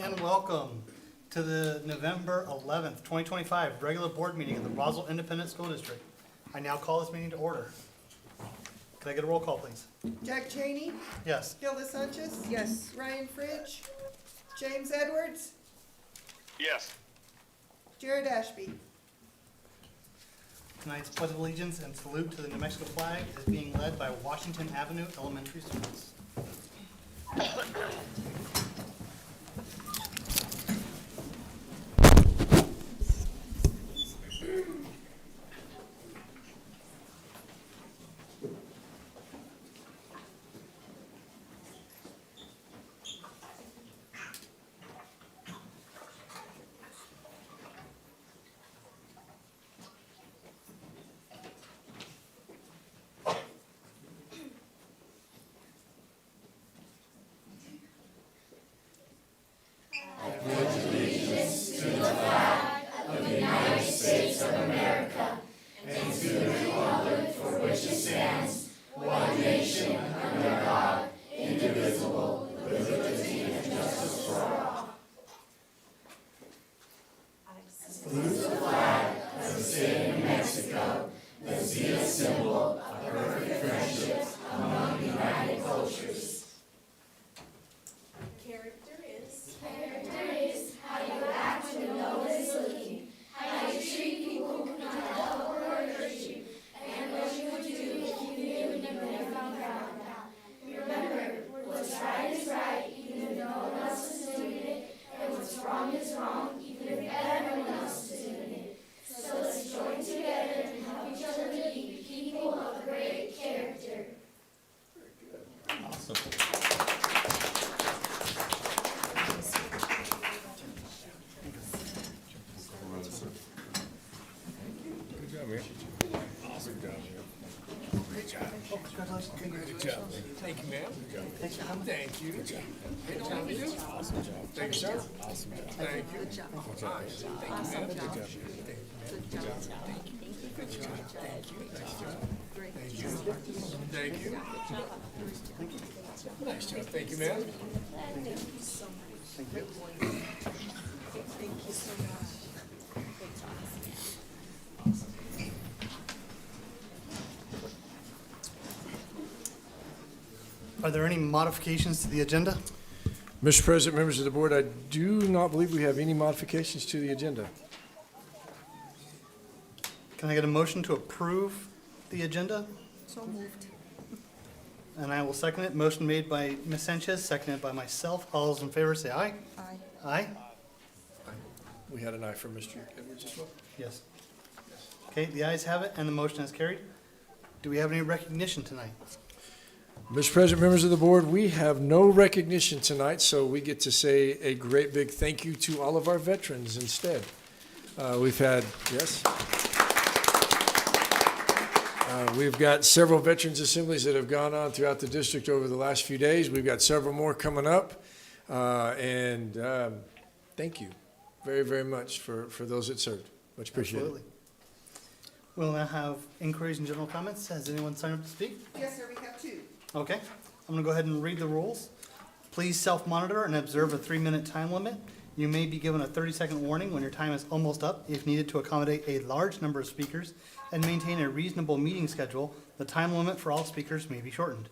And welcome to the November 11th, 2025 regular board meeting of the Roswell Independent School District. I now call this meeting to order. Can I get a roll call, please? Jack Cheney, Yes. Gilda Sanchez. Yes. Ryan Fridge, James Edwards, Yes. Jared Ashby. Tonight's Pledge of Allegiance and salute to the New Mexico flag is being led by Washington Avenue Elementary students. Good job. Thank you, ma'am. Thank you. Good job. Good job. Awesome job. Thank you, sir. Awesome job. Thank you. Good job. Thank you, ma'am. Good job. Good job. Thank you. Good job. Thank you. Thank you. Thank you. Nice job. Thank you, ma'am. Thank you. Thank you so much. Are there any modifications to the agenda? Mr. President, members of the board, I do not believe we have any modifications to the agenda. Can I get a motion to approve the agenda? So moved. And I will second it. Motion made by Ms. Sanchez, seconded by myself. All those in favor say aye. Aye. Aye? We had an aye from Mr. Edwards as well. Yes. Okay, the ayes have it and the motion is carried. Do we have any recognition tonight? Mr. President, members of the board, we have no recognition tonight, so we get to say a great big thank you to all of our veterans instead. We've had, yes? We've got several veterans assemblies that have gone on throughout the district over the last few days. We've got several more coming up. Thank you very, very much for those that served. Much appreciated. Absolutely. We'll now have inquiries and general comments. Has anyone signed up to speak? Yes, sir, we have two. Okay, I'm gonna go ahead and read the rules. Please self-monitor and observe a 3-minute time limit. You may be given a 30-second warning when your time is almost up. If needed to accommodate a large number of speakers and maintain a reasonable meeting schedule, the time limit for all speakers may be shortened.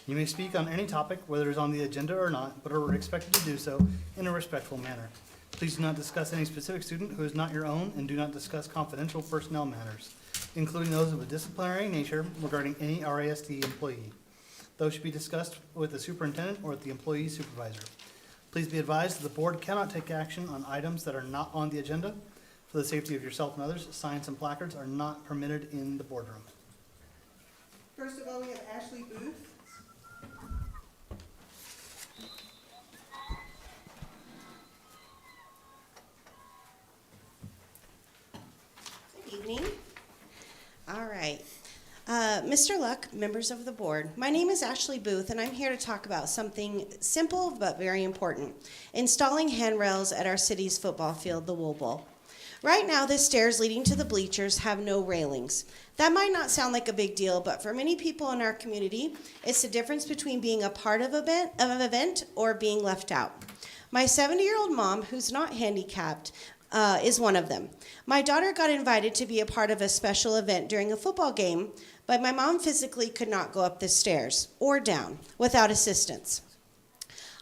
You may speak on any topic, whether it's on the agenda or not, but are expected to do so in a respectful manner. Please do not discuss any specific student who is not your own, and do not discuss confidential personnel matters, including those of a disciplinary nature regarding any RISD employee. Those should be discussed with the superintendent or with the employee supervisor. Please be advised that the board cannot take action on items that are not on the agenda. For the safety of yourself and others, signs and placards are not permitted in the boardroom. First of all, we have Ashley Booth. Good evening. All right. Mr. Luck, members of the board, my name is Ashley Booth, and I'm here to talk about something simple but very important: installing handrails at our city's football field, the Wool Bowl. Right now, the stairs leading to the bleachers have no railings. That might not sound like a big deal, but for many people in our community, it's the difference between being a part of an event or being left out. My 70-year-old mom, who's not handicapped, is one of them. My daughter got invited to be a part of a special event during a football game, but my mom physically could not go up the stairs or down without assistance.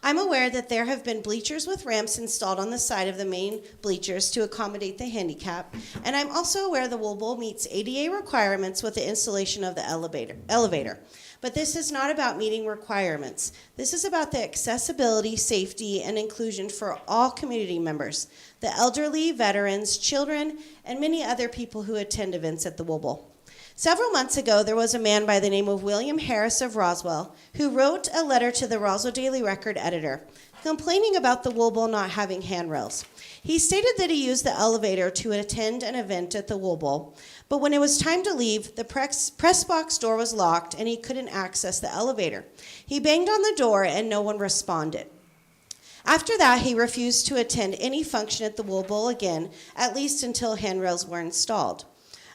I'm aware that there have been bleachers with ramps installed on the side of the main bleachers to accommodate the handicap, and I'm also aware the Wool meets ADA requirements with the installation of the elevator. But this is not about meeting requirements. This is about the accessibility, safety, and inclusion for all community members, the elderly, veterans, children, and many other people who attend events at the Wool. Several months ago, there was a man by the name of William Harris of Roswell who wrote a letter to the Roswell Daily Record editor complaining about the Wool not having handrails. He stated that he used the elevator to attend an event at the Wool, but when it was time to leave, the press box door was locked and he couldn't access the elevator. He banged on the door and no one responded. After that, he refused to attend any function at the Wool again, at least until handrails were installed.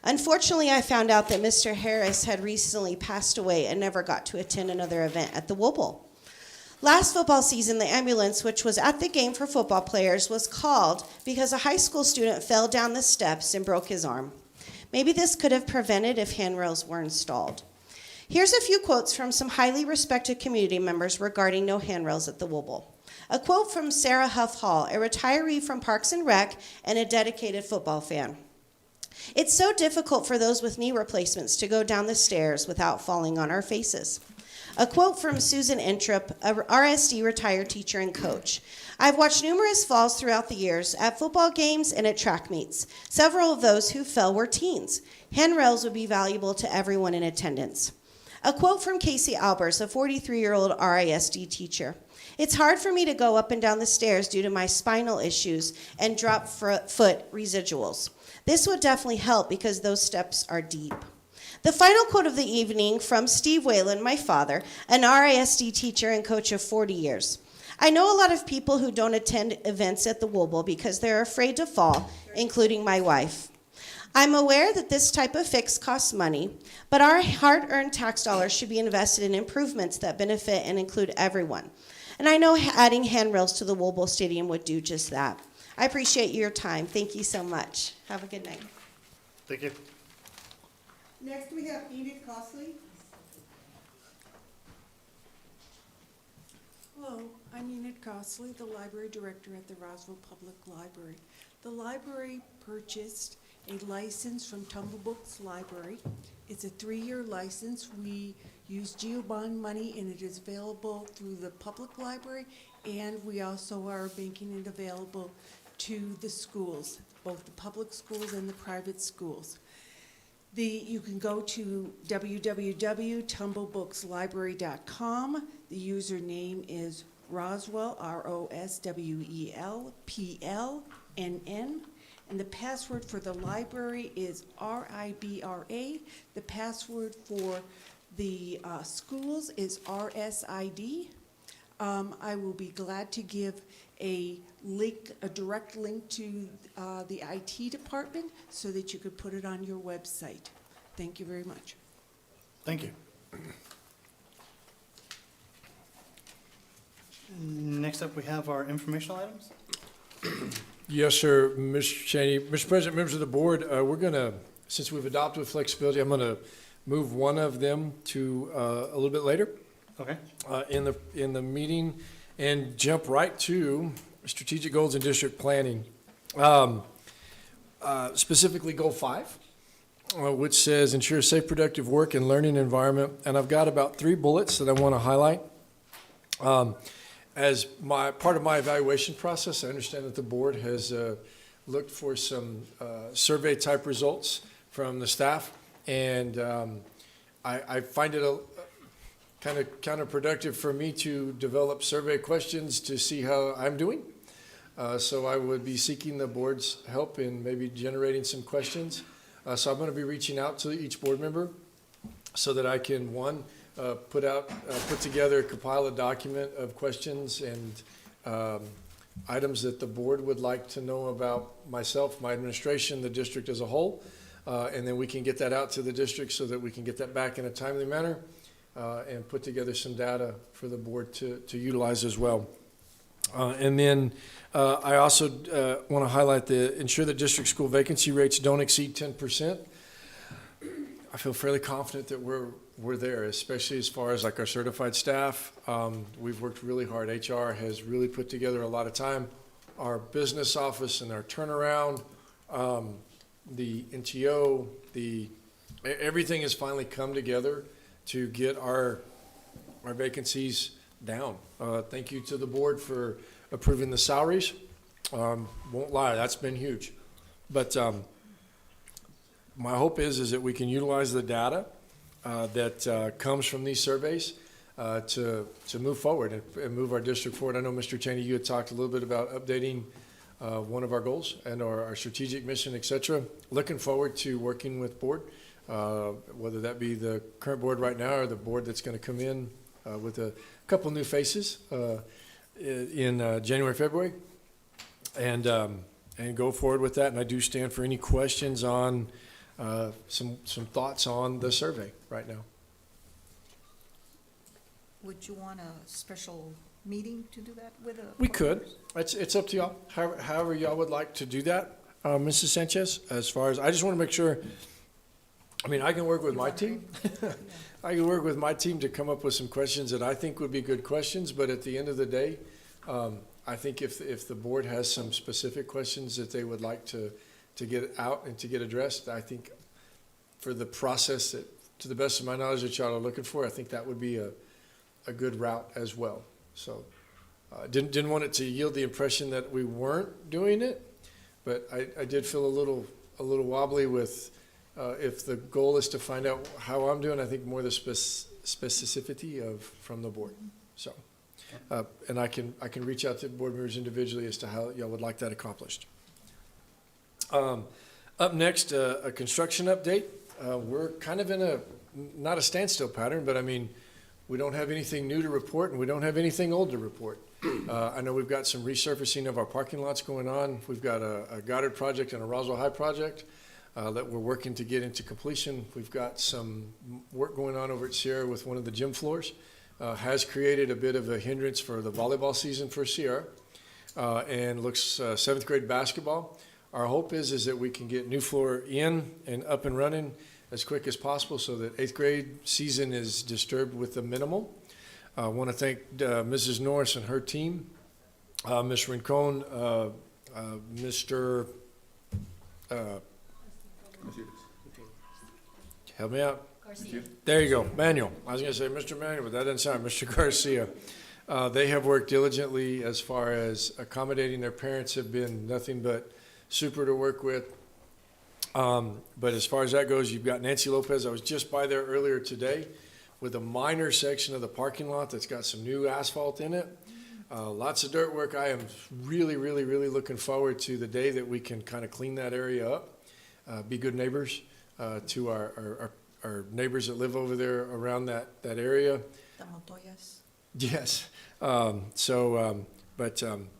Unfortunately, I found out that Mr. Harris had recently passed away and never got to attend another event at the Wool. Last football season, the ambulance, which was at the game for football players, was called because a high school student fell down the steps and broke his arm. Maybe this could have prevented if handrails were installed. Here's a few quotes from some highly respected community members regarding no handrails at the Wool. A quote from Sarah Huff Hall, a retiree from Parks and Rec and a dedicated football fan. It's so difficult for those with knee replacements to go down the stairs without falling on our faces. A quote from Susan Entrup, a RSD retired teacher and coach. I've watched numerous falls throughout the years at football games and at track meets. Several of those who fell were teens. Handrails would be valuable to everyone in attendance. A quote from Casey Albers, a 43-year-old RISD teacher. It's hard for me to go up and down the stairs due to my spinal issues and drop foot residuals. This would definitely help because those steps are deep. The final quote of the evening from Steve Whalen, my father, an RISD teacher and coach of 40 years. I know a lot of people who don't attend events at the Wool because they're afraid to fall, including my wife. I'm aware that this type of fix costs money, but our hard-earned tax dollars should be invested in improvements that benefit and include everyone. And I know adding handrails to the Wool Stadium would do just that. I appreciate your time. Thank you so much. Have a good night. Thank you. Next, we have Enid Costley. Hello, I'm Enid Costley, the library director at the Roswell Public Library. The library purchased a license from Tumble Books Library. It's a 3-year license. We use GeoBond money and it is available through the public library, and we also are making it available to the schools, both the public schools and the private schools. You can go to www.tumblebookslibrary.com. The username is Roswell, ROSWELPLNN, and the password for the library is RIBRA. The password for the schools is RSID. I will be glad to give a direct link to the IT department so that you could put it on your website. Thank you very much. Thank you. Next up, we have our informational items. Yes, sir, Mr. Cheney. Mr. President, members of the board, we're going to, since we've adopted flexibility, I'm going to move one of them to a little bit later Okay. in the meeting and jump right to strategic goals and district planning. Specifically Goal 5, which says ensure safe, productive work and learning environment. And I've got about 3 bullets that I want to highlight. As part of my evaluation process, I understand that the board has looked for some survey type results from the staff, and I find it kind of counterproductive for me to develop survey questions to see how I'm doing. So I would be seeking the board's help in maybe generating some questions. So I'm going to be reaching out to each board member so that I can, put together, compile a document of questions and items that the board would like to know about myself, my administration, the district as a whole. And then we can get that out to the district so that we can get that back in a timely manner and put together some data for the board to utilize as well. And then I also want to highlight ensure that district school vacancy rates don't exceed 10%. I feel fairly confident that we're there, especially as far as like our certified staff. We've worked really hard. HR has really put together a lot of time. Our business office and our turnaround, the NTO, everything has finally come together to get our vacancies down. Thank you to the board for approving the salaries. Won't lie, that's been huge. But my hope is that we can utilize the data that comes from these surveys to move forward and move our district forward. I know, Mr. Cheney, you had talked a little bit about updating one of our goals and our strategic mission, et cetera. Looking forward to working with board, whether that be the current board right now or the board that's going to come in with a couple new faces in January, February, and go forward with that. And I do stand for any questions on some thoughts on the survey right now. Would you want a special meeting to do that with a? We could. It's up to y'all. However y'all would like to do that, Mrs. Sanchez. As far as I just want to make sure. I mean, I can work with my team. I can work with my team to come up with some questions that I think would be good questions. But at the end of the day, I think if the board has some specific questions that they would like to get out and to get addressed, I think for the process that, to the best of my knowledge, that y'all are looking for, I think that would be a good route as well. So didn't want it to yield the impression that we weren't doing it, but I did feel a little wobbly with if the goal is to find out how I'm doing, I think more the specificity from the board. So, and I can reach out to board members individually as to how y'all would like that accomplished. Up next, a construction update. We're kind of in not a standstill pattern, but I mean, we don't have anything new to report and we don't have anything old to report. I know we've got some resurfacing of our parking lots going on. We've got a Goddard project and a Roswell High project that we're working to get into completion. We've got some work going on over at Sierra with one of the gym floors. Has created a bit of a hindrance for the volleyball season for Sierra, and looks 7th grade basketball. Our hope is that we can get new floor in and up and running as quick as possible so that 8th grade season is disturbed with the minimal. I want to thank Mrs. Norris and her team, Ms. Rincon, Mr. Help me out. Garcia. There you go, Manuel. I was going to say Mr. Manuel, but that doesn't sound Mr. Garcia. They have worked diligently as far as accommodating their parents, have been nothing but super to work with. But as far as that goes, you've got Nancy Lopez. I was just by there earlier today with a minor section of the parking lot that's got some new asphalt in it. Lots of dirt work. I am really, really, really looking forward to the day that we can kind of clean that area up, be good neighbors to our neighbors that live over there around that area. The Montoyas. Yes.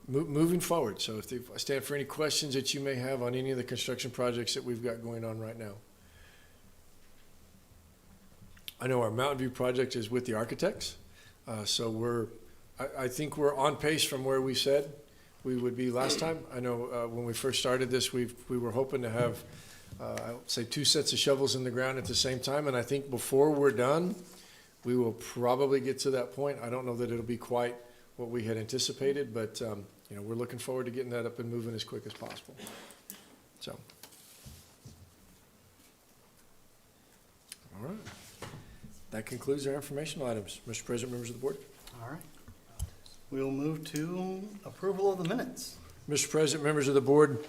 Moving forward. So if I stand for any questions that you may have on any of the construction projects that we've got going on right now. I know our Mountain View project is with the architects. So I think we're on pace from where we said we would be last time. I know when we first started this, we were hoping to have, I would say 2 sets of shovels in the ground at the same time. And I think before we're done, we will probably get to that point. I don't know that it'll be quite what we had anticipated, but we're looking forward to getting that up and moving as quick as possible. So, all right. That concludes our informational items. Mr. President, members of the board. All right. We'll move to approval of the minutes. Mr. President, members of the board,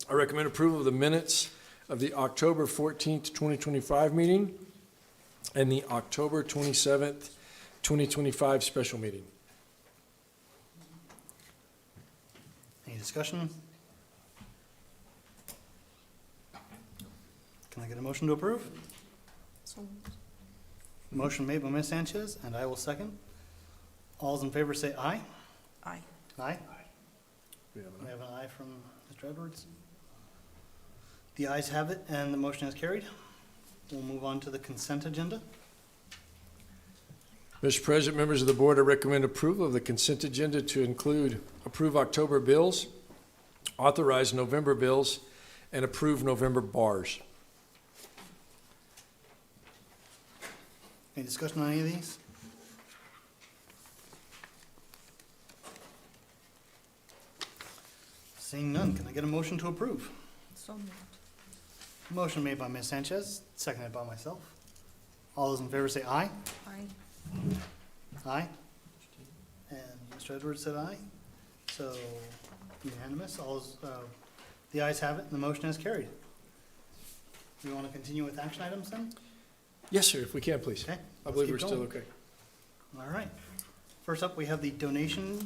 I recommend approval of the minutes of the October 14th, 2025 meeting and the October 27th, 2025 special meeting. Any discussion? Can I get a motion to approve? So, Motion made by Ms. Sanchez, and I will second. All's in favor say aye. aye. Aye. We have We have an aye from Mr. Edwards. The ayes have it, and the motion is carried. We'll move on to the consent agenda. Mr. President, members of the board, I recommend approval of the consent agenda to include approve October bills, authorize November bills, and approve November bars. Any discussion on any of these? Seeing none, can I get a motion to approve? So moved. Motion made by Ms. Sanchez, seconded by myself. All those in favor say aye. Aye. Aye. And Mr. Edwards said aye. So unanimous. All those, the ayes have it, and the motion is carried. We want to continue with action items then? Yes, sir, if we can, please. Okay. I let's believe keep we're still going. okay. All right. First up, we have the donation,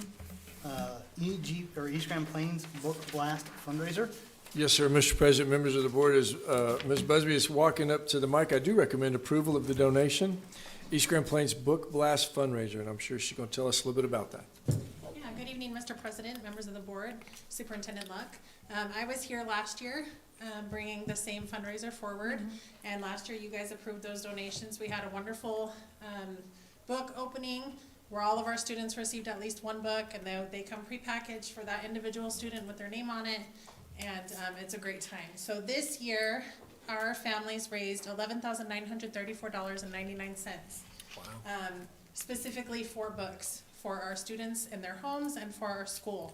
East Grand Plains Book Blast fundraiser. Yes, sir, Mr. President, members of the board, as Ms. Busby is walking up to the mic, I do recommend approval of the donation, East Grand Plains Book Blast fundraiser, and I'm sure she's going to tell us a little bit about that. Yeah, good evening, Mr. President, members of the board, Superintendent Luck. I was here last year, bringing the same fundraiser forward, and last year you guys approved those donations. We had a wonderful book opening where all of our students received at least one book, and they come prepackaged for that individual student with their name on it, and it's a great time. So this year, our families raised $11,934.99. Wow. Specifically for books for our students in their homes and for our school.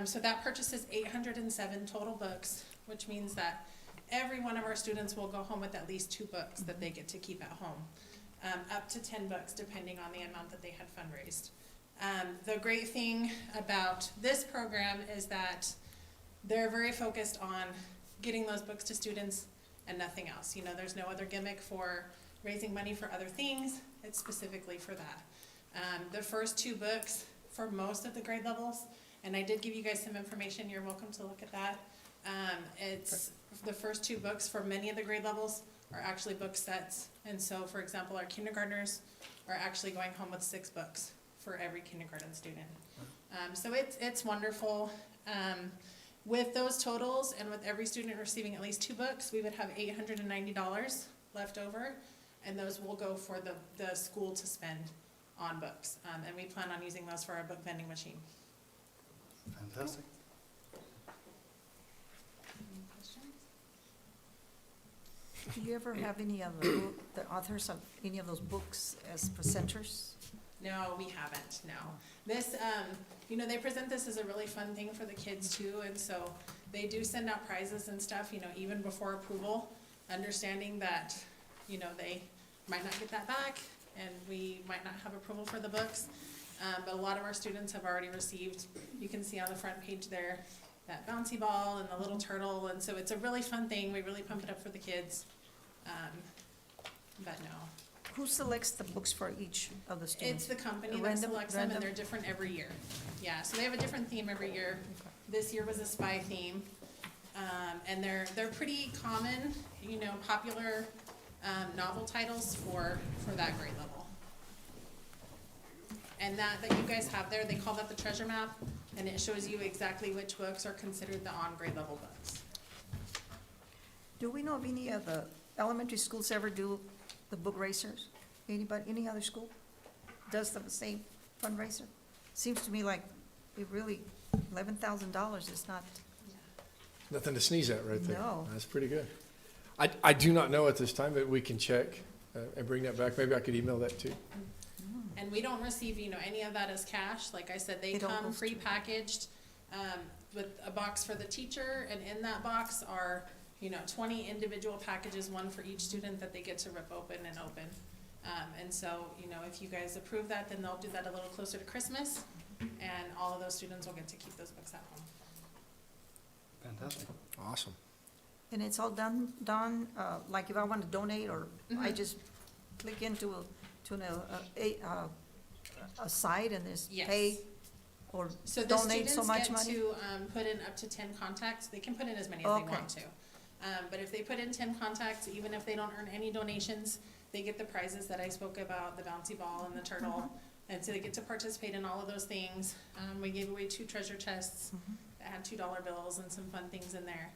So that purchases 807 total books, which means that every one of our students will go home with at least 2 books that they get to keep at home, up to 10 books depending on the amount that they had fundraised. The great thing about this program is that they're very focused on getting those books to students and nothing else. You know, there's no other gimmick for raising money for other things. It's specifically for that. The first 2 books for most of the grade levels, and I did give you guys some information, you're welcome to look at that. It's the first 2 books for many of the grade levels are actually book sets. And so, for example, our kindergartners are actually going home with 6 books for every kindergarten student. So it's wonderful. With those totals and with every student receiving at least 2 books, we would have $890 left over, and those will go for the school to spend on books. And we plan on using those for our book vending machine. Fantastic. Any questions? Do you ever have any of the authors of any of those books as presenters? No, we haven't, no. This, you know, they present this as a really fun thing for the kids too, and so they do send out prizes and stuff, you know, even before approval, understanding that, you know, they might not get that back, and we might not have approval for the books. But a lot of our students have already received, you can see on the front page there, that bouncy ball and the little turtle, and so it's a really fun thing, we really pump it up for the kids. But no. Who selects the books for each of the students? It's the company that Random- selects them, and random? they're different every year. Yeah, so they have a different theme every year. This year was a spy theme. And they're pretty common, you know, popular novel titles for that grade level. And that you guys have there, they call that the treasure map, and it shows you exactly which books are considered the on-grade level books. Do we know of any of the elementary schools ever do the book racers? Anybody, any other school does the same fundraiser? Seems to me like it really, $11,000 is not, Nothing to sneeze at right there. No. That's pretty good. I do not know at this time, but we can check and bring that back. Maybe I could email that too. And we don't receive, you know, any of that as cash. Like I said, they It all come goes to- prepackaged with a box for the teacher, and in that box are, you know, 20 individual packages, one for each student that they get to rip open and open. And so, you know, if you guys approve that, then they'll do that a little closer to Christmas, and all of those students will get to keep those books at home. Fantastic. Awesome. and it's all done, like if I want to donate, or I Mhm. just click into a site and just Yes. pay or So the donate so students much get money? to put in up to 10 contacts. They can put in as many as they Okay. want to. But if they put in 10 contacts, even if they don't earn any donations, they get the prizes that I spoke about, the bouncy ball and the turtle. And so they get to participate in all of those things. We gave away 2 treasure chests Mhm. that had $2 bills and some fun things in there.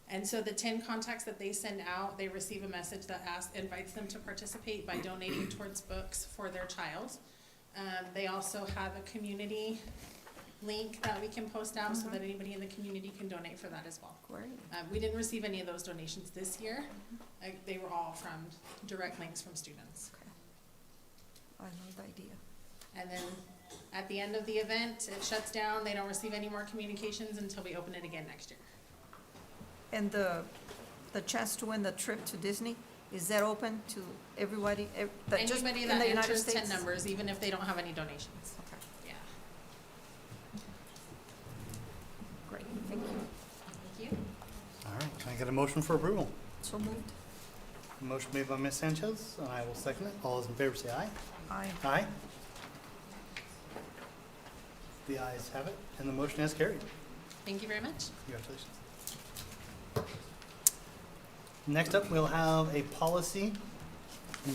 And so the 10 contacts that they send out, they receive a message that invites them to participate by donating towards books for their child. They also have a community link that we can post out so that anybody in the community can donate for that as well. Great. We didn't receive any of those donations this year. They were all from direct links from students. Okay. I love the idea. And then at the end of the event, it shuts down. They don't receive any more communications until we open it again next year. And the chance to win the trip to Disney, is that open to everybody? Just Anybody in that the United enters 10 States? numbers, even if they don't have any donations. Okay, Yeah. great, thank you. Thank you. All right, can I get a motion for approval? So moved. Motion made by Ms. Sanchez, and I will second it. All those in favor say aye. Aye. Aye. The ayes have it, and the motion has carried. Thank you very much. Congratulations. Next up, we'll have a policy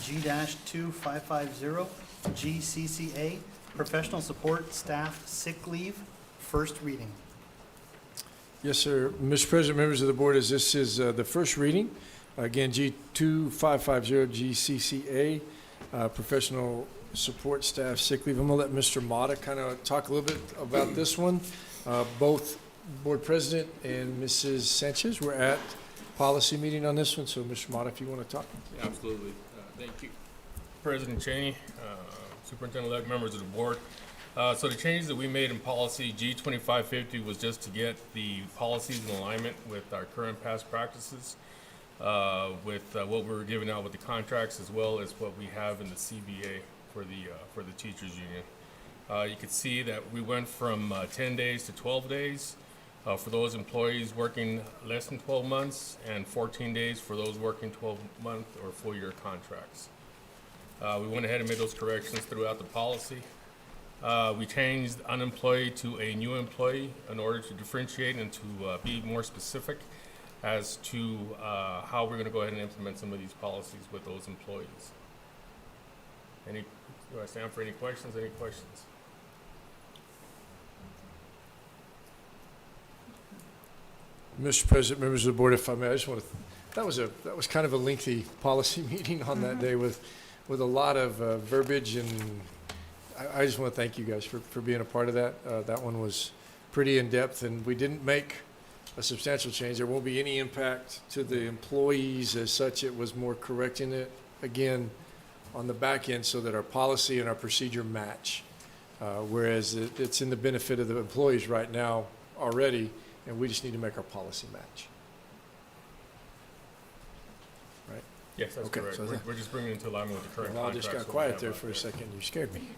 G-2550, GCCA, professional support staff sick leave, first reading. Yes, sir. Mr. President, members of the board, as this is the first reading, again, G2550 GCCA, professional support staff sick leave. I'm going to let Mr. Mata kind of talk a little bit about this one. Both Board President and Mrs. Sanchez were at policy meeting on this one, so Mr. Mata, if you want to talk. Yeah, absolutely. Thank you. President Cheney, Superintendent-elect, members of the board. So the changes that we made in policy G2550 was just to get the policies in alignment with our current past practices, with what we're giving out with the contracts, as well as what we have in the CBA for the teachers union. You can see that we went from 10 days to 12 days for those employees working less than 12 months, and 14 days for those working 12-month or full-year contracts. We went ahead and made those corrections throughout the policy. We changed unemployed to a new employee in order to differentiate and to be more specific as to how we're going to go ahead and implement some of these policies with those employees. Do I stand for any questions? Any questions? Mr. President, members of the board, if I may, I just want to, that was kind of a lengthy policy meeting on that day with a lot of verbiage, and I just want to thank you guys for being a part of that. That one was pretty in-depth, and we didn't make a substantial change. There won't be any impact to the employees as such. It was more correcting it, again, on the back end so that our policy and our procedure match. Whereas it's in the benefit of the employees right now already, and we just need to make our policy match. Right? Yes, that's Okay, correct. so We're just bringing it into alignment with the current Well, I contracts. just got that we quiet have there out for a second. You scared me.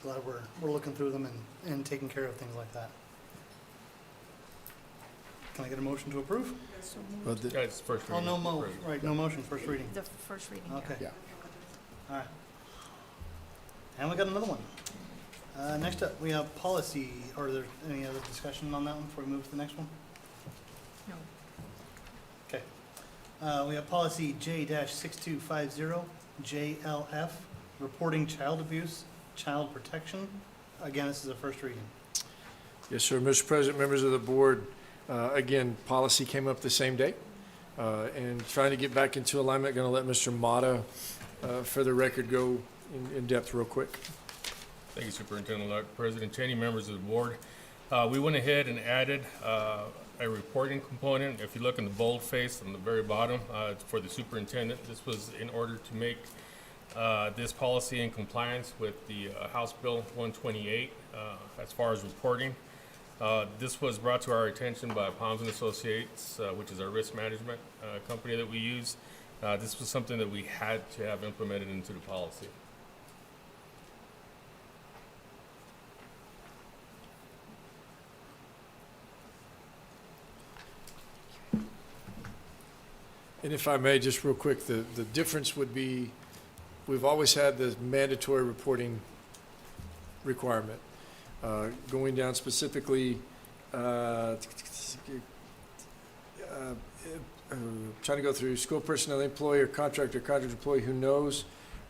Glad we're looking through them and taking care of things like that. Can I get a motion to approve? So Well, moved. Yeah, it's first Oh, reading. no President. right, no motion, first reading. The first reading. yeah. Okay. Yeah. All right. And we got another one. Next up, we have policy, or is there any other discussion on that one before we move to the next one? No. Okay. We have policy J-6250, JLF, reporting child abuse, child protection. Again, this is a first reading. Yes, sir. Mr. President, members of the board, again, policy came up the same day. And trying to get back into alignment, going to let Mr. Mata, for the record, go in depth real quick. Thank you, Superintendent-elect. President Cheney, members of the board. We went ahead and added a reporting component. If you look in the boldface on the very bottom, for the superintendent, this was in order to make this policy in compliance with the House Bill 128 as far as reporting. This was brought to our attention by Palms and Associates, which is our risk management company that we use. This was something that we had to have implemented into the policy. And if I may, just real quick, the difference would be, we've always had the mandatory reporting requirement. Going down specifically, trying to go through school personnel employee or contract employee who knows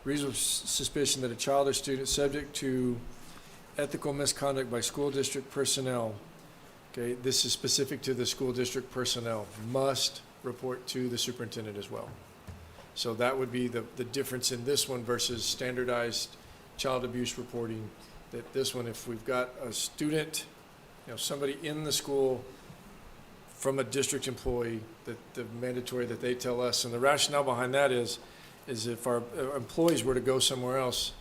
reasonable suspicion that a child or student subject to ethical misconduct by school district personnel, okay, this is specific to the school district personnel, must report to the superintendent as well. So that would be the difference in this one versus standardized child abuse reporting. That this one, if we've got a student, somebody in the school from a district employee, that the mandatory that they tell us, and the rationale behind that is if our employees were to go somewhere else,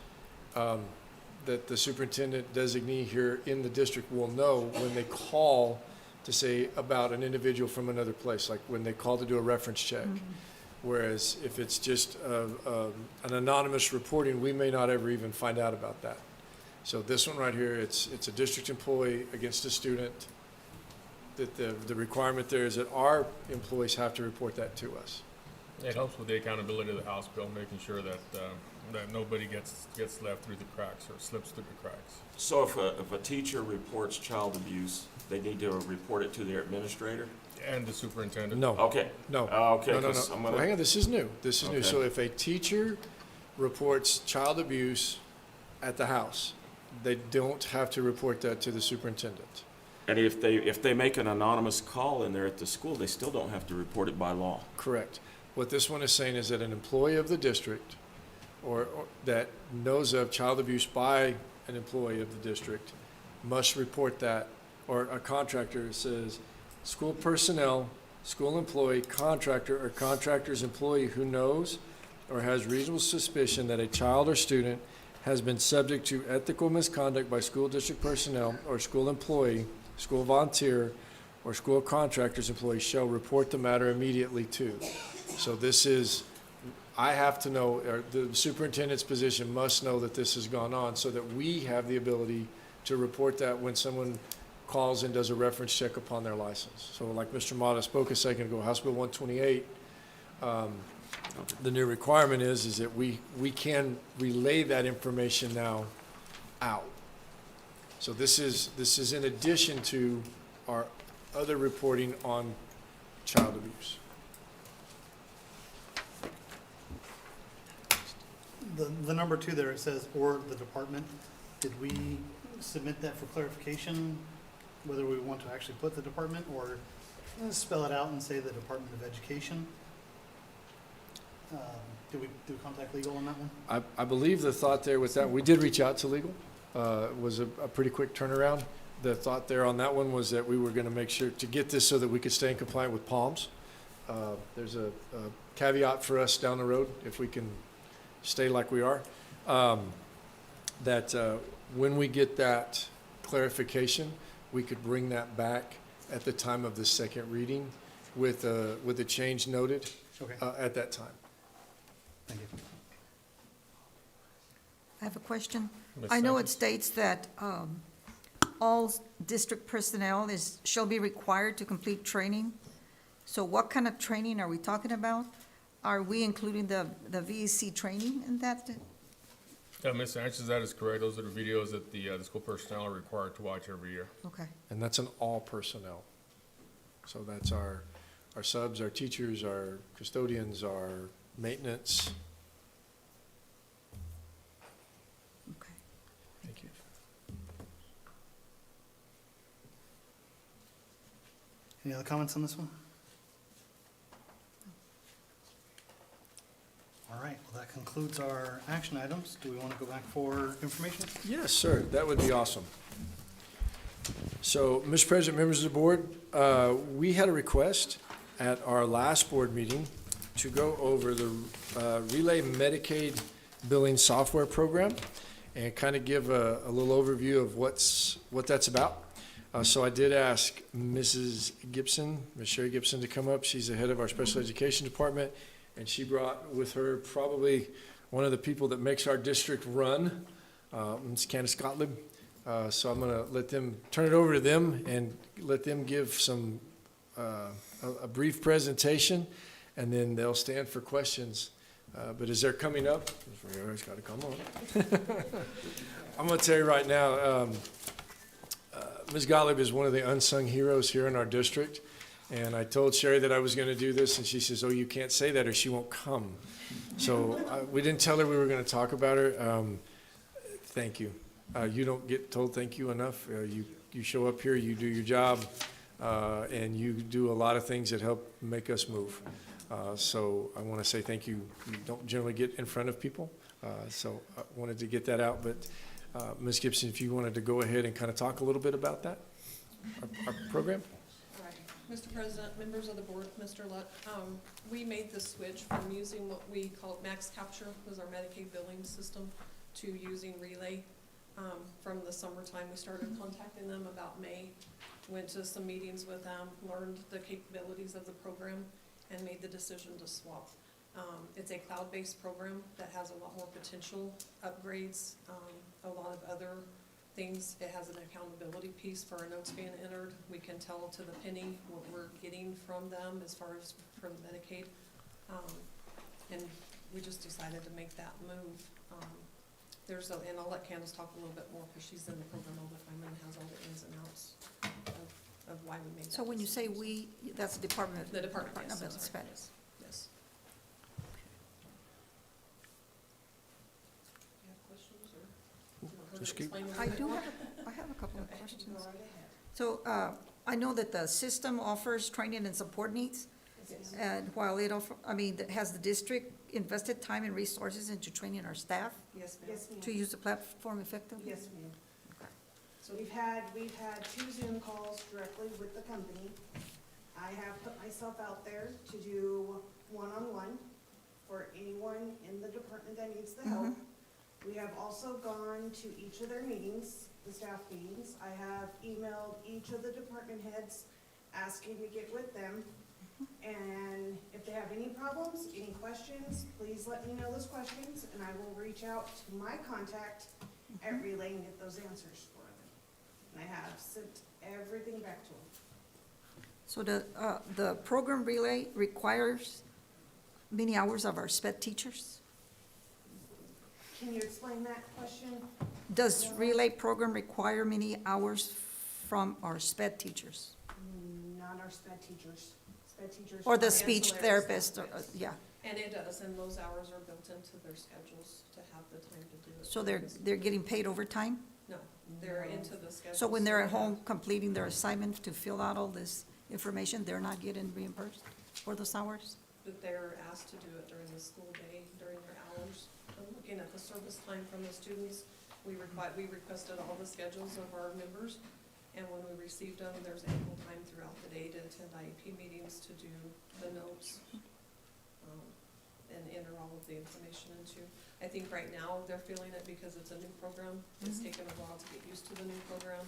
that the superintendent designee here in the district will know when they call to say about an individual from another place, like when they call to do a reference check. Whereas if it's just an anonymous reporting, we may not ever even find out about that. So this one right here, it's a district employee against a student, that the requirement there is that our employees have to report that to us. It helps with the accountability of the House bill, making sure that nobody gets left through the cracks or slips through the cracks. So if a teacher reports child abuse, they need to report it to their administrator? And the superintendent. No. Okay. No. Okay. No. 'Cause I'm Well, gonna- hang on, this is new. This is new. Okay. So if a teacher reports child abuse at the house, they don't have to report that to the superintendent. And if they make an anonymous call in there at the school, they still don't have to report it by law. Correct. What this one is saying is that an employee of the district or that knows of child abuse by an employee of the district must report that, or a contractor says, school personnel, school employee, contractor, or contractor's employee who knows or has reasonable suspicion that a child or student has been subject to ethical misconduct by school district personnel or school employee, school volunteer, or school contractor's employee shall report the matter immediately to. So this is, I have to know, or the superintendent's position must know that this has gone on so that we have the ability to report that when someone calls and does a reference check upon their license. So like Mr. Mata spoke a second ago, House Bill 128, the new requirement is that we can relay that information now out. So this is in addition to our other reporting on child abuse. The number 2 there, it says, or the department. Did we submit that for clarification, whether we want to actually put the department or spell it out and say the Department of Education? Did we contact legal on that one? I believe the thought there with that, we did reach out to legal. It was a pretty quick turnaround. The thought there on that one was that we were going to make sure to get this so that we could stay in compliant with PALMS. There's a caveat for us down the road, if we can stay like we are, that when we get that clarification, we could bring that back at the time of the second reading with a change noted Okay, at that time. thank you. I have a question. Ms. I know it Sanchez? states that all district personnel shall be required to complete training. So what kind of training are we talking about? Are we including the VEC training in that? Ms. Sanchez, that is correct. Those are the videos that the school personnel are required to watch every year. Okay. And that's an all personnel. So that's our subs, our teachers, our custodians, our maintenance. Okay. Thank you. Any other comments on this one? All right, well, that concludes our action items. Do we want to go back for information? Yes, sir. That would be awesome. So, Mr. President, members of the board, we had a request at our last board meeting to go over the Relay Medicaid billing software program and kind of give a little overview of what that's about. So I did ask Mrs. Gibson, Ms. Sherry Gibson, to come up. She's the head of our special education department, and she brought with her probably one of the people that makes our district run, Ms. Candace Gottlieb. So I'm going to let them turn it over to them and let them give some a brief presentation, and then they'll stand for questions. But as they're coming up, you always got to come on. I'm going to tell you right now, Ms. Gottlieb is one of the unsung heroes here in our district. And I told Sherry that I was going to do this, and she says, "Oh, you can't say that or she won't come." So we didn't tell her we were going to talk about her. Thank you. You don't get told thank you enough. You show up here, you do your job, and you do a lot of things that help make us move. So I want to say thank you. You don't generally get in front of people, so I wanted to get that out. But Ms. Gibson, if you wanted to go ahead and kind of talk a little bit about that, our program? All right, Mr. President, members of the board, Mr. Luck, we made the switch from using what we call Max Capture, was our Medicaid billing system, to using Relay. From the summertime, we started contacting them about May, went to some meetings with them, learned the capabilities of the program, and made the decision to swap. It's a cloud-based program that has a lot more potential upgrades, a lot of other things. It has an accountability piece for our notes being entered. We can tell to the penny what we're getting from them as far as from Medicaid. And we just decided to make that move. And I'll let Candace talk a little bit more because she's in the program all the time and has all the ins and outs of why we made that. So when you say we, that's the Department of. The department, yes, of I'm sorry, Spanish. yes. You have questions or? you want her to Just keep- explain a little I bit do more? have a couple of Okay. questions. So, I know that the system offers training and support needs. Yes. And while it offer, has the district invested time and resources into training our staff Yes, ma'am. Yes, ma'am. to use the platform effectively? Yes, ma'am. Okay. So we've had 2 Zoom calls directly with the company. I have put myself out there to do one-on-one for anyone in the department that needs the help. We have also gone to each of their meetings, the staff meetings. I have emailed each of the department heads asking to get with them. And if they have any problems, any questions, please let me know those questions, and I will reach out to my contact at Relay and get those answers for them. And I have sent everything back to them. So the program Relay requires many hours of our sped teachers? Can you explain that question? Does Relay program require many hours from our sped teachers? Not our sped teachers. Sped teachers. Or the are speech ancillary therapist, staff, or, yes. yeah. And it does, and those hours are built into their schedules to have the time to do it. So they're getting paid overtime? No, they're into the schedule. So when they're at home completing their assignment to fill out all this information, they're not getting reimbursed for those hours? That they're asked to do it during the school day, during their hours. I'm looking at the service time from the students. We requested all the schedules of our members, and when we received them, there's ample time throughout the day to attend IEP meetings, to do the notes, and enter all of the information into. I think right now, they're feeling it because it's a new program. It's taken a while to get used to the new program.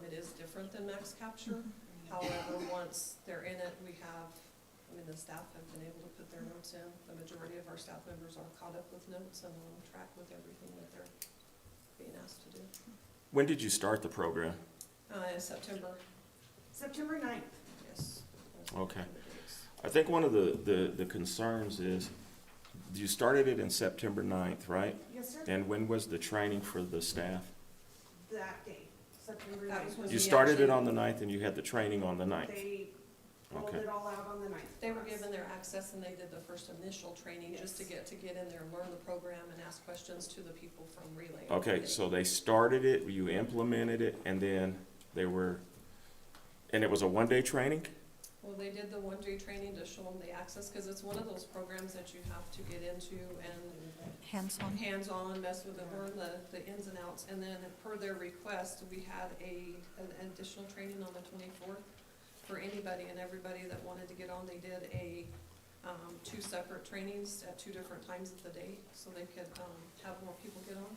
It is different than Max Capture. However, once they're in it, the staff have been able to put their notes in. The majority of our staff members are caught up with notes and on track with everything that they're being asked to do. When did you start the program? In September, September 9th. yes. Okay. I think one of the concerns is, you started it in September 9th, right? Yes, sir. And when was the training for the staff? That day, September That was 9th. when You we started it actually- on the 9th and you had the training on the 9th? They rolled Okay. it all out on the 9th. They for were us. given their access and they did the first initial training just to get in there, learn the program and ask questions to the people from Relay. Okay, so they started it, you implemented it, and then and it was a one-day training? Well, they did the one-day training to show them the access, because it's one of those programs that you have to get into and Hands-on? hands-on, mess with it, learn the ins and outs. And then per their request, we had an additional training on the 24th for anybody and everybody that wanted to get on. They did 2 separate trainings at 2 different times of the day, so they could have more people get on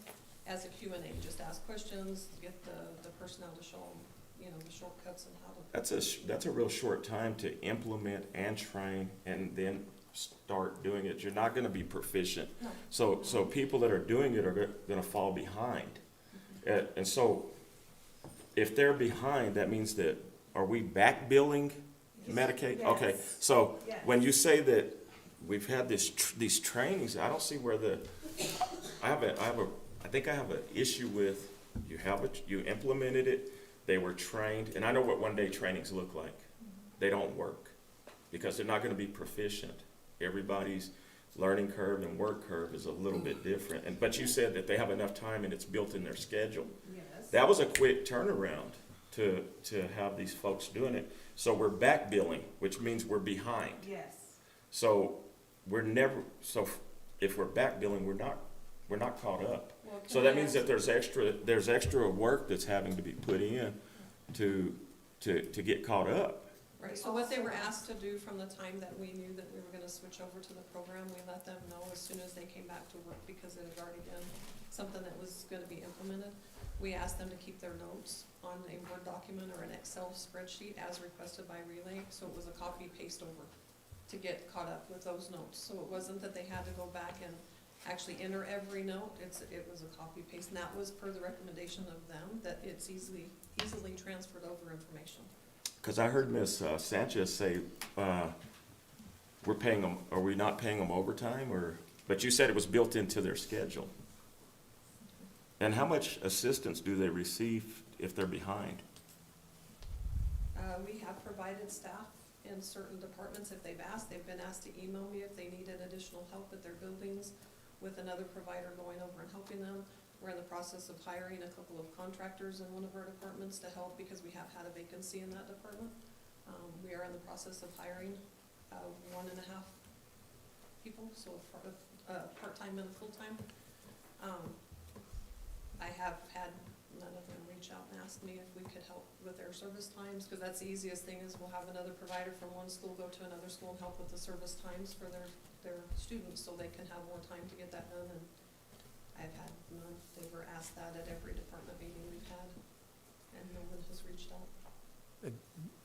as a Q&A, just ask questions, get the personnel to show them, the shortcuts and how to. That's a real short time to implement and train and then start doing it. You're not gonna be proficient. No. So people that are doing it are gonna fall behind. And so if they're behind, that means that, are we back billing Medicaid? Okay, Yes. so Yes. when you say that we've had these trainings, I don't see where I think I have an issue with, you implemented it, they were trained, and I know what one-day trainings look like. They don't work, because they're not gonna be proficient. Everybody's learning curve and work curve is a little bit different. And, but you said that they have enough time and it's built in their schedule. Yes. That was a quick turnaround to have these folks doing it. So we're back billing, which means we're behind. Yes. So we're never, so if we're back billing, we're not caught up. Well, can So I that means ask- that there's extra work that's having to be put in to get caught up. Right, so what they were asked to do from the time that we knew that we were gonna switch over to the program, we let them know as soon as they came back to work, because it had already been something that was gonna be implemented. We asked them to keep their notes on a Word document or an Excel spreadsheet as requested by Relay, so it was a copy paste over to get caught up with those notes. So it wasn't that they had to go back and actually enter every note, it was a copy paste, and that was per the recommendation of them, that it's easily transferred over information. Because I heard Ms. Sanchez say, we're paying them, are we not paying them overtime, or, but you said it was built into their schedule. And how much assistance do they receive if they're behind? We have provided staff in certain departments if they've asked. They've been asked to email me if they needed additional help at their buildings with another provider going over and helping them. We're in the process of hiring a couple of contractors in one of our departments to help because we have had a vacancy in that department. We are in the process of hiring 1.5 people, so part-time and full-time. I have had none of them reach out and ask me if we could help with their service times, because that's the easiest thing is we'll have another provider from one school go to another school and help with the service times for their students so they can have more time to get that done. And I've had none. They were asked that at every department meeting we've had, and no one has reached out.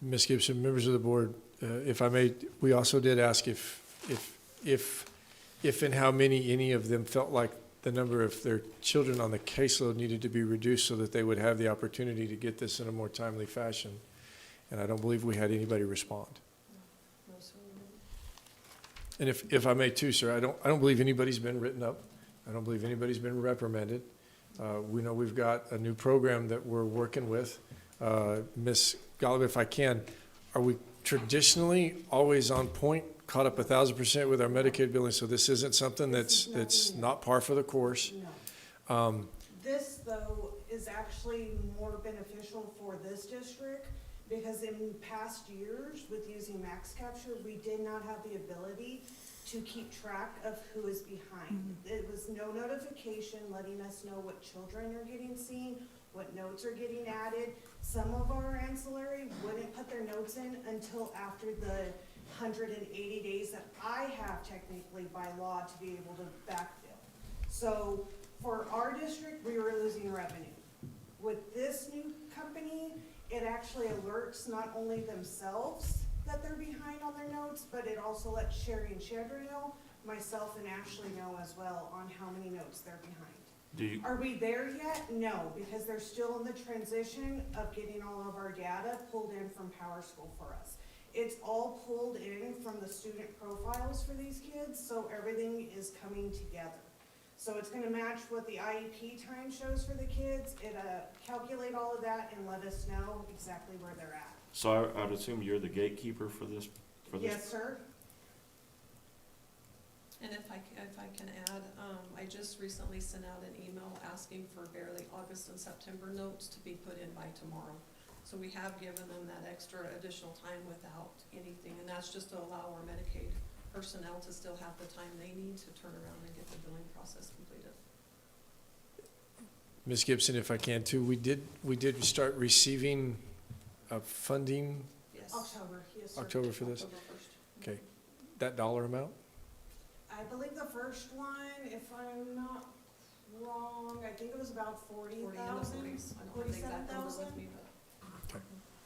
Ms. Gibson, members of the board, if I may, we also did ask if and how many any of them felt like the number of their children on the caseload needed to be reduced so that they would have the opportunity to get this in a more timely fashion. And I don't believe we had anybody respond. No, sir. And if I may too, sir, I don't believe anybody's been written up. I don't believe anybody's been reprimanded. We know we've got a new program that we're working with. Ms. Golub, if I can, are we traditionally always on point, caught up 1,000% with our Medicaid billing? So this isn't something that's not par for the course. No. This, though, is actually more beneficial for this district because in past years with using Max Capture, we did not have the ability to keep track of who is behind. It was no notification letting us know what children are getting seen, what notes are getting added. Some of our ancillary wouldn't put their notes in until after the 180 days that I have technically by law to be able to backfill. So for our district, we were losing revenue. With this new company, it actually alerts not only themselves that they're behind on their notes, but it also lets Sherry and Shedra know, myself and Ashley know as well on how many notes they're behind. Are we there yet? No, because they're still in the transition of getting all of our data pulled in from PowerSchool for us. It's all pulled in from the student profiles for these kids, so everything is coming together. So it's gonna match what the IEP time shows for the kids. It calculate all of that and let us know exactly where they're at. So I would assume you're the gatekeeper for this? Yes, sir. And if I can add, I just recently sent out an email asking for barely August and September notes to be put in by tomorrow. So we have given them that extra additional time without anything, and that's just to allow our Medicaid personnel to still have the time they need to turn around and get the billing process completed. Ms. Gibson, if I can too, we did start receiving funding, Yes. October, yes, sir. October for this? October 1st. Okay, that dollar amount? I believe the first one, if I'm not wrong, I think it was about 40 in the 40,000, 40s. I don't have the exact number 47,000. with me, but.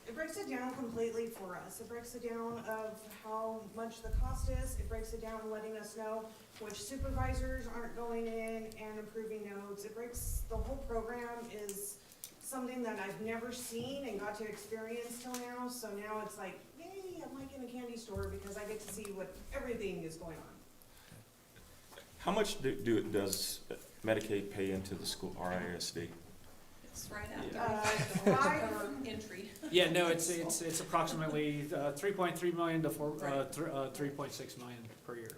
It breaks it down completely for us. It breaks it down of how much the cost is. It breaks it down letting us know which supervisors aren't going in and approving notes. It breaks, the whole program is something that I've never seen and got to experience till now. So now it's like, yay, I'm like in a candy store because I get to see what everything is going on. How much does Medicaid pay into the school RISD? It's right after our entry. Yeah, no, it's approximately 3.3 million to 3.6 million per year.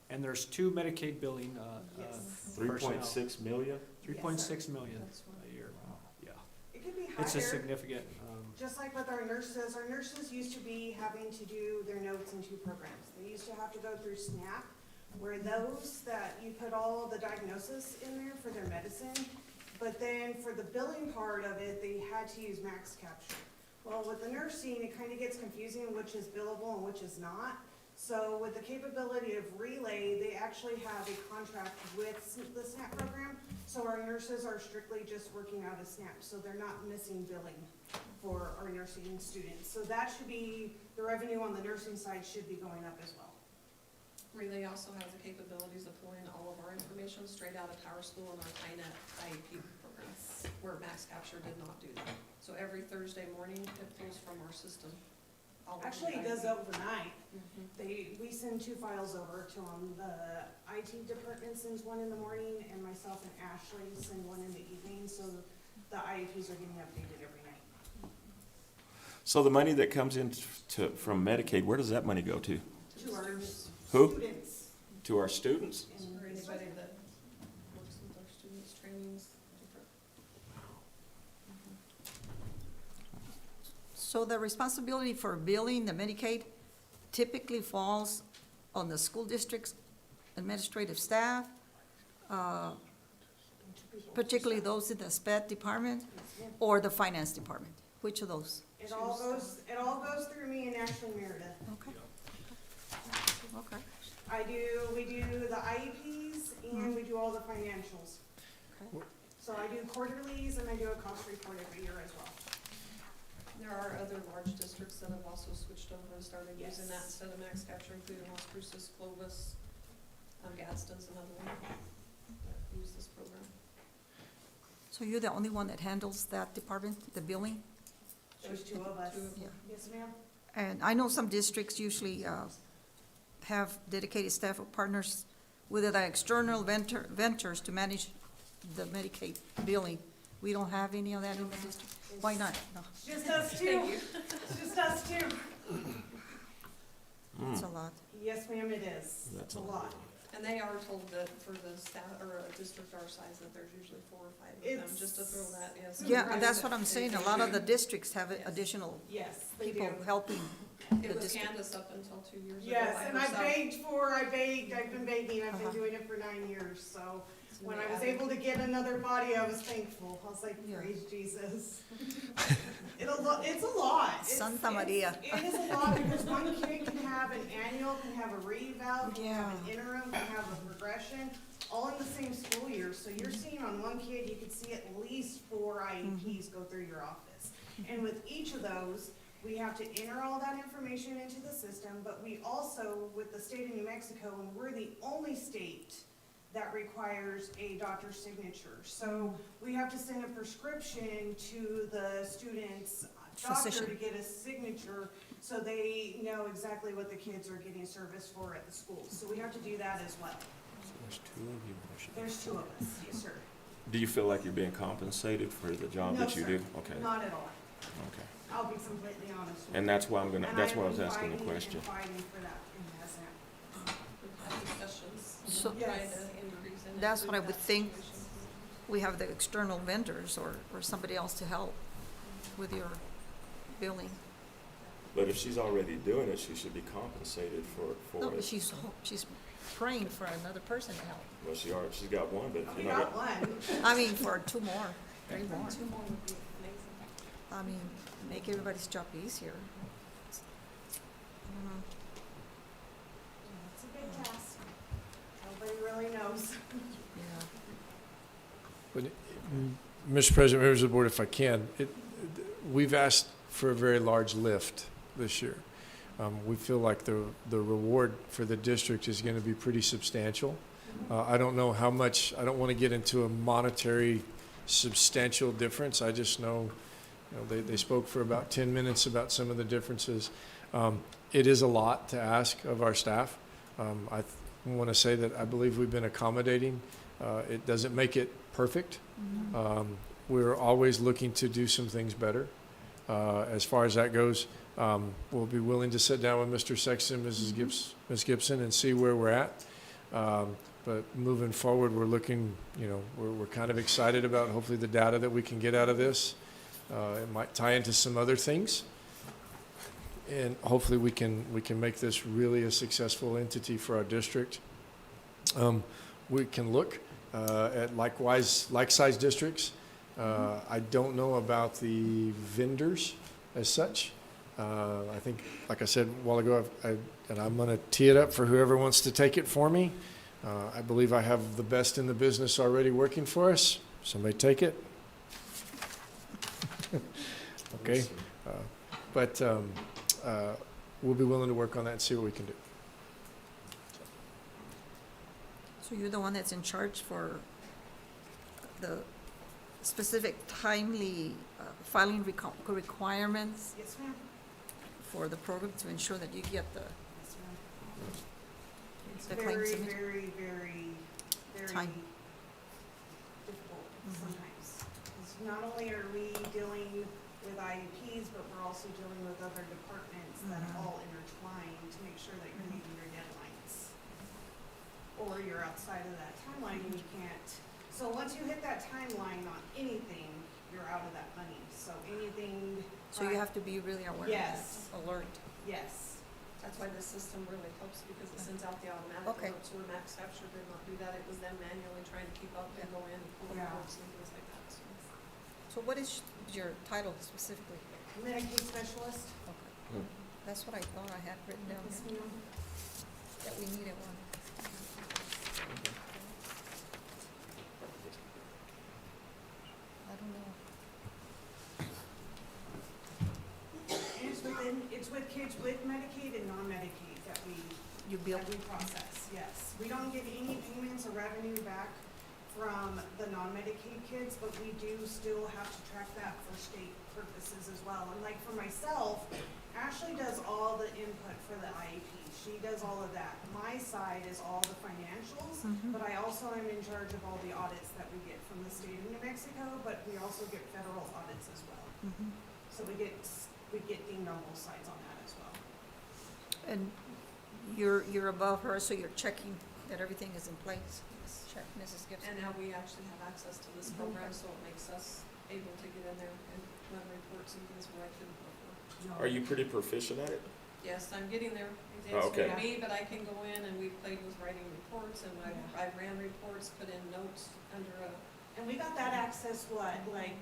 And there's 2 Medicaid billing, Yes. personnel. 3.6 million? 3.6 million That's right. a year, yeah. It could be It's a higher, significant, just like with our nurses used to be having to do their notes in 2 programs. They used to have to go through SNAP, where those that you put all the diagnosis in there for their medicine, but then for the billing part of it, they had to use Max Capture. Well, with the nursing, it kind of gets confusing which is billable and which is not. So with the capability of Relay, they actually have a contract with the SNAP program. So our nurses are strictly just working out of SNAP, so they're not missing billing for our nursing students. So that should be, the revenue on the nursing side should be going up as well. Relay also has the capabilities of pulling all of our information straight out of Power School and our TINET IEP program, where Max Capture did not do that. So every Thursday morning, it pulls from our system. all of the Actually, it IEP. does overnight. Mhm. We send 2 files over to them. The IT department sends one in the morning, and myself and Ashley send one in the evening, so the IEPs are getting updated every night. So the money that comes in from Medicaid, where does that money go to? To our Who? students. To our students? And Or anybody that works with our students, trainings, different. So the responsibility for billing the Medicaid typically falls on the school district's administrative staff, particularly those in the SPED department or the finance department? Which of those? It all goes through me and Ashley Meredith. Okay. Okay. We do the IEPs and we do all the financials. Okay. So I do quarterlies and I do a cost report every year as well. There are other large districts that have also switched over and started Yes. using that instead of Max Capture, including Las Cruces, Clovis, Gadsden's another one that use this program. So you're the only one that handles that department, the billing? There's 2 of us. Two of Yeah. Yes, ma'am? And I know some districts usually have dedicated staff or partners with the external vendors to manage the Medicaid billing. We don't have any of that in the district? Why not? No, It's just us 2. It's just us 2. it's a lot. Yes, ma'am, it is. That's It's a a lot. And they are told that for the staff, or a district our size, that there's usually 4 or 5 of them, It's- just to throw that, yes. Yeah, and that's what I'm saying. A lot of the districts have additional Yes, they people do. helping It the was district. Candace up until 2 years ago. Yes, by and herself. I've been begging, I've been Uh-huh. doing it for 9 years, so So when they I was added- able to get another body, I was thankful. I was like, Yeah. praise Jesus. It's a lot. It's- Santa Maria. It is a lot because one kid can have an annual, can have a reval, can have an Yeah. interim, can have a progression, all in the same school year. So you're seeing on one kid, you could see at least 4 IEPs go through your office. And with each of those, we have to enter all that information into the system, but we also, with the state of New Mexico, and we're the only state that requires a doctor's signature. So we have to send a prescription to the student's doctor Physician. to get a signature, so they know exactly what the kids are getting service for at the school. So we have to do that as well. There's 2 of you. There's 2 of us, yes, sir. Do you feel like you're being compensated for the job No, that you sir. do? Okay, Not at all. okay. I'll be completely honest with you. And that's why And that's why I have was been asking the fighting and question. fighting for that in Mazat. We've had discussions, So- trying Yes. to increase and That's what I improve would that think. situation. We have the external vendors or somebody else to help with your billing. But if she's already doing it, she should be compensated for No, but it. she's praying for another person to help. Well, she's got one, but We you're got not. one. I mean, for 2 more, 3 more. 2 more would be amazing. I mean, make everybody's job easier. Mhm. It's a big task. Nobody really knows. Yeah. But, Mr. President, members of the board, if I can, we've asked for a very large lift this year. We feel like the reward for the district is going to be pretty substantial. I don't know how much, I don't want to get into a monetary substantial difference. I just know, they spoke for about 10 minutes about some of the differences. It is a lot to ask of our staff. I want to say that I believe we've been accommodating. It doesn't make it perfect. We're always looking to do some things better. As far as that goes, we'll be willing to sit down with Mr. Sexton, Ms. Gibson, and see where we're at. But moving forward, we're looking, we're kind of excited about hopefully the data that we can get out of this. It might tie into some other things. And hopefully we can make this really a successful entity for our district. We can look at like-sized districts. I don't know about the vendors as such. I think, like I said a while ago, and I'm going to tee it up for whoever wants to take it for me. I believe I have the best in the business already working for us. Somebody take it. Okay. But we'll be willing to work on that and see what we can do. So you're the one that's in charge for the specific timely filing requirements Yes, ma'am. for the program to ensure that you get the Yes, ma'am. It's The claim very, submission? very Time. difficult Mhm. sometimes. 'Cause not only are we dealing with IEPs, but we're also dealing with other departments that Mhm. all intertwine to make sure that you're meeting your deadlines. Or you're outside of that timeline and you can't. So once you hit that timeline on anything, you're out of that money. So anything. So you have to be really aware of that, Yes. alert. Yes. That's why this system really helps, because it sends out the automatic Okay. alerts, where Max Capture did not do that. It was them manually trying to keep up and go in and pull Yeah. reports and things like that, so. So what is your title specifically? Medicaid specialist. Okay. That's what I thought I had written down Yes, here, ma'am. that we needed one. I don't know. It's with kids with Medicaid and non-Medicaid that we You built, that we process, yes. We don't get any payments or revenue back from the non-Medicaid kids, but we do still have to track that for state purposes as well. And like for myself, Ashley does all the input for the IEP. She does all of that. My side is all the financials, Mhm. but I also am in charge of all the audits that we get from the state of New Mexico, but we also get federal audits as well. Mhm. So we get dinged on both sides on that as well. And you're above her, so you're checking that everything is in place. Check, Mrs. Gibson. And now we actually have access to this program, so it makes us able to get in there and run reports and things where I couldn't before. Are you pretty proficient at it? Yes, I'm getting there. Oh, It's okay. for me, but I can go in and we've played with writing reports and I ran reports, put in notes under a, And we got that access, like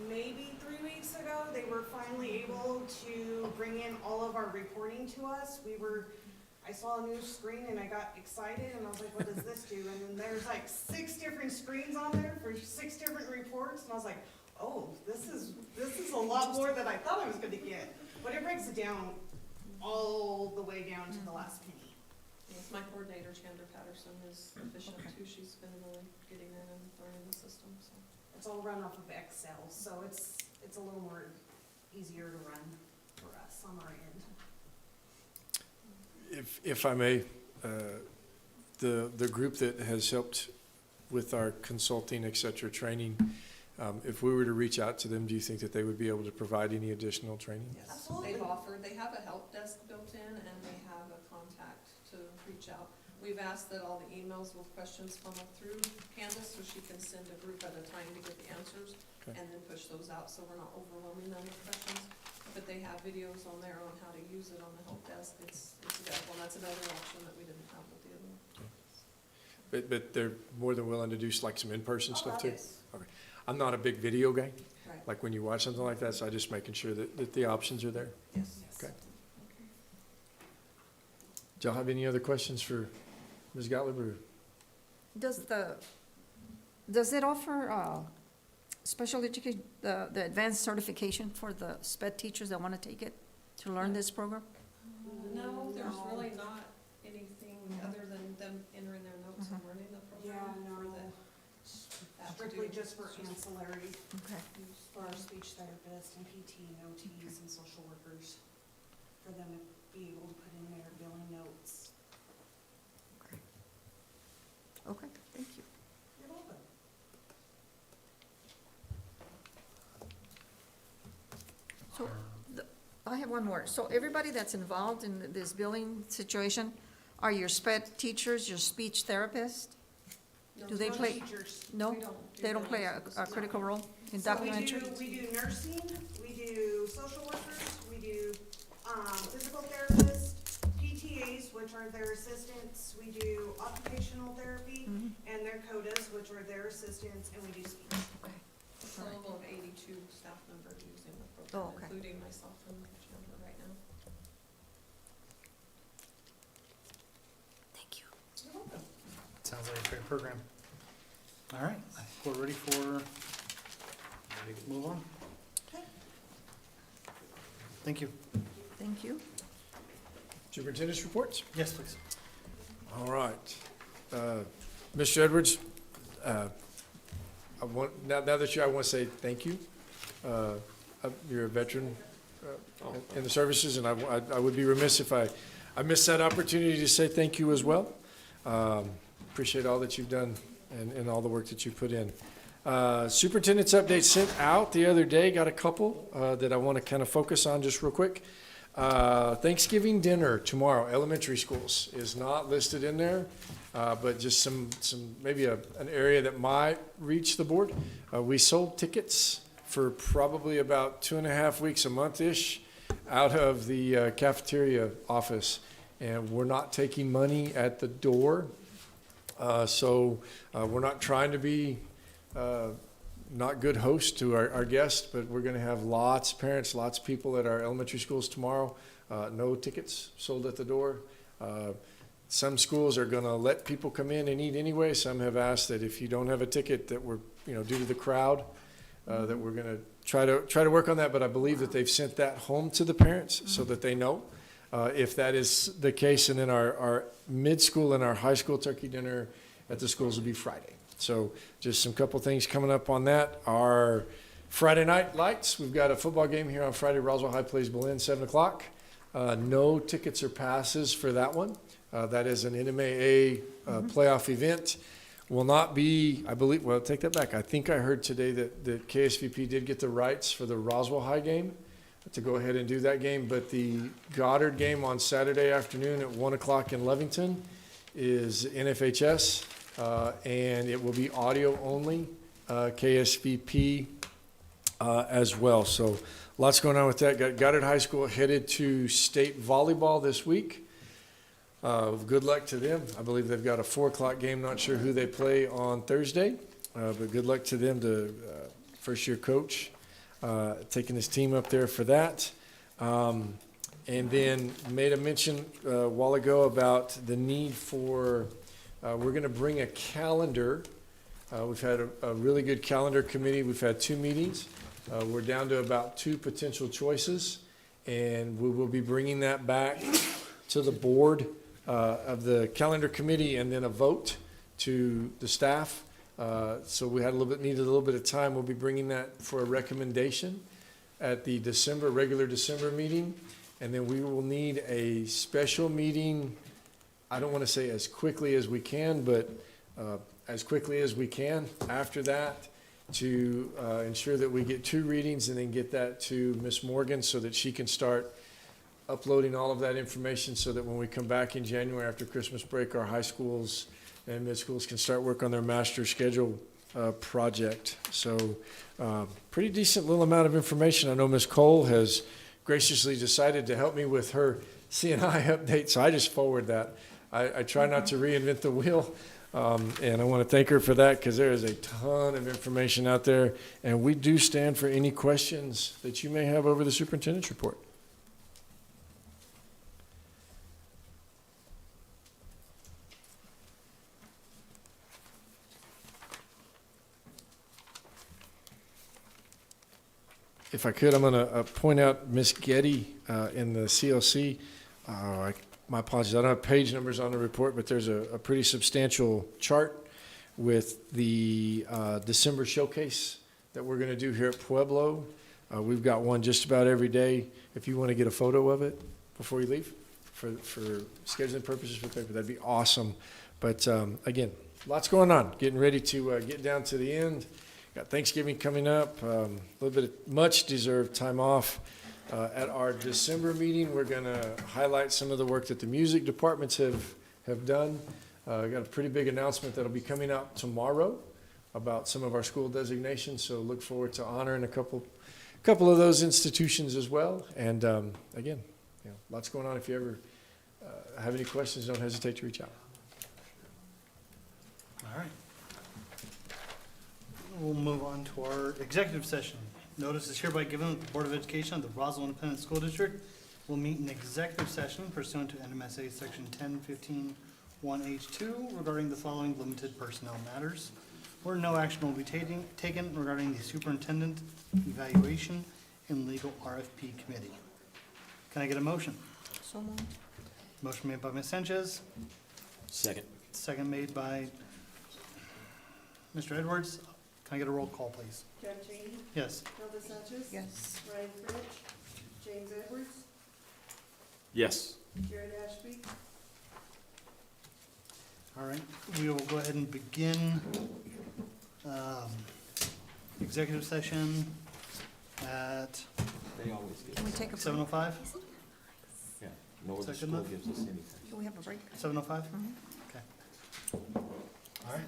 maybe 3 weeks ago? They were finally able to bring in all of our reporting to us. I saw a new screen and I got excited and I was like, what does this do? And then there's like 6 different screens on there for 6 different reports. And I was like, oh, this is a lot more than I thought I was gonna get. But it breaks it down all the way down to the last penny. yes, my coordinator, Chandra Patterson, is efficient too. She's been really getting in and learning the system, so. It's all run off of Excel, so it's a little more easier to run for us on our end. If I may, the group that has helped with our consulting, et cetera, training, if we were to reach out to them, do you think that they would be able to provide any additional training? Yes, Absolutely. they've offered, they have a help desk built in and they have a contact to reach out. We've asked that all the emails with questions funnel through Candace so she can send a group at a time to get the answers Okay. and then push those out so we're not overwhelming them with questions. But they have videos on there on how to use it on the help desk. It's available, and that's another option that we didn't have with the other one. But they're more than willing to do like some in-person stuff too? Yes. I'm not a big video guy, Right, like when you watch something like that, so I'm just making sure that the options are there. yes. Okay. Do y'all have any other questions for Ms. Gottlieb or? Does it offer special education, the advanced certification for the sped teachers that want to take it to learn this program? No, there's really not anything other than them entering their notes and learning the program for the. Strictly just for ancillary, Okay. for our speech therapists and PT and OTs and social workers, for them to be able to put in their billing notes. Okay, thank you. You're welcome. So, I have one more. So everybody that's involved in this billing situation, Are your sped teachers your speech therapists? Do they No play? teachers. No, We don't do they don't that. play a critical role in So documentary? we do nursing, we do social workers, we do, physical therapists, PTAs, which are their assistants, we do occupational therapy, and their CODAs, which are their assistants, and we do speech. A total of 82 staff members using the Oh, program, okay. including myself and Chandler right now. Thank you. Sounds like a great program. All right, I think we're ready to move on. Okay. Thank you. Thank you. Superintendent's reports? Yes, please. All right. Mr. Edwards, now that I want to say thank you. You're a veteran in the services, and I would be remiss if I missed that opportunity to say thank you as well. Appreciate all that you've done and all the work that you put in. Superintendent's update sent out the other day, got a couple that I want to kind of focus on just real quick. Thanksgiving dinner tomorrow, elementary schools, is not listed in there, but just some maybe an area that might reach the board. We sold tickets for probably about 2.5 weeks, a month-ish, out of the cafeteria office, and we're not taking money at the door. So we're not trying to be not good hosts to our guests, but we're going to have lots of parents, lots of people at our elementary schools tomorrow. No tickets sold at the door. Some schools are going to let people come in and eat anyway. Some have asked that if you don't have a ticket, that we're, due to the crowd, that we're going to try to work on that. But I believe that they've sent that home to the parents so that they know. If that is the case, and then our mid-school and our high school turkey dinner at the schools will be Friday. So just some couple things coming up on that. Our Friday night lights, we've got a football game here on Friday. Roswell High plays Belen, 7 o'clock. No tickets or passes for that one. That is an NMAA playoff event. Will not be, I believe, well, take that back. I think I heard today that KSVP did get the rights for the Roswell High game to go ahead and do that game. But the Goddard game on Saturday afternoon at 1 o'clock in Lovington is NFHS. And it will be audio only, KSVP as well. So lots going on with that. Got Goddard High School headed to state volleyball this week. Good luck to them. I believe they've got a 4 o'clock game. Not sure who they play on Thursday, but good luck to them, to first-year coach, taking his team up there for that. And then made a mention a while ago about the need for we're going to bring a calendar. We've had a really good calendar committee. We've had 2 meetings. We're down to about 2 potential choices, and we will be bringing that back to the board of the calendar committee, and then a vote to the staff. So we had needed a little bit of time. We'll be bringing that for a recommendation at the regular December meeting, and then we will need a special meeting. I don't want to say as quickly as we can, but as quickly as we can after that, to ensure that we get 2 readings and then get that to Ms. Morgan so that she can start uploading all of that information, so that when we come back in January after Christmas break, our high schools and mid schools can start work on their master schedule project. So pretty decent little amount of information. I know Ms. Cole has graciously decided to help me with her CNI update, so I just forward that. I try not to reinvent the wheel, and I want to thank her for that, because there is a ton of information out there, and we do stand for any questions that you may have over the superintendent's report. If I could, I'm going to point out Ms. Getty in the CLC. My apologies, I don't have page numbers on the report, but there's a pretty substantial chart with the December showcase that we're going to do here at Pueblo. We've got one just about every day. If you want to get a photo of it before you leave for scheduling purposes for paper, that'd be awesome. But again, lots going on. Getting ready to get down to the end. Got Thanksgiving coming up, a little bit of much-deserved time off. At our December meeting, we're going to highlight some of the work that the music departments have have done. Got a pretty big announcement that'll be coming out tomorrow about some of our school designations, so look forward to honoring a couple of those institutions as well. And again, lots going on. If you ever have any questions, don't hesitate to reach out. All right. We'll move on to our executive session. Notice is hereby given that the Board of Education of the Roswell Independent School District will meet in executive session pursuant to NMSA Section 10:15-1H2 regarding the following limited personnel matters, where no action will be taken regarding the superintendent evaluation and legal RFP committee. Can I get a motion? So moved. Motion made by Ms. Sanchez, Second. second made by Mr. Edwards. Can I get a roll call, please? Jeff Cheney, Yes. Hilda Sanchez. Yes. Ryan Fritsch, James Edwards, Yes. Jared Ashby. All right, we will go ahead and begin executive session at They always give. Can we take a break? 7:05? Yeah, no other Is that good school enough? gives us anything. Can we have a break? 7:05? Mhm. Okay. All right.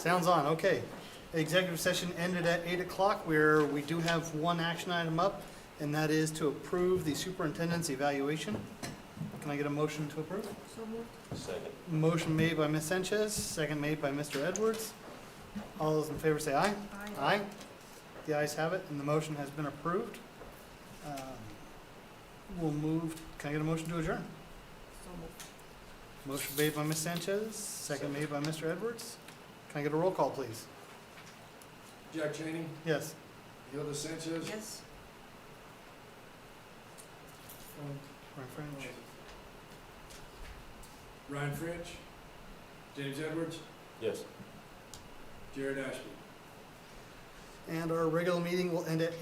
Sounds on, okay. Executive session ended at 8 o'clock, where we do have one action item up, and that is to approve the superintendent's evaluation. Can I get a motion to approve? So moved. Second. Motion made by Ms. Sanchez, second made by Mr. Edwards. All those in favor say aye. Aye. The ayes have it, and the motion has been approved. We'll move, can I get a motion to adjourn? So moved. Motion made by Ms. Sanchez, second made by Mr. Edwards. Can I get a roll call, please? Jack Cheney, Yes. Hilda Sanchez. Yes. Ryan French. Ryan French, James Edwards, Yes. Jared Ashby. And our regular meeting will end at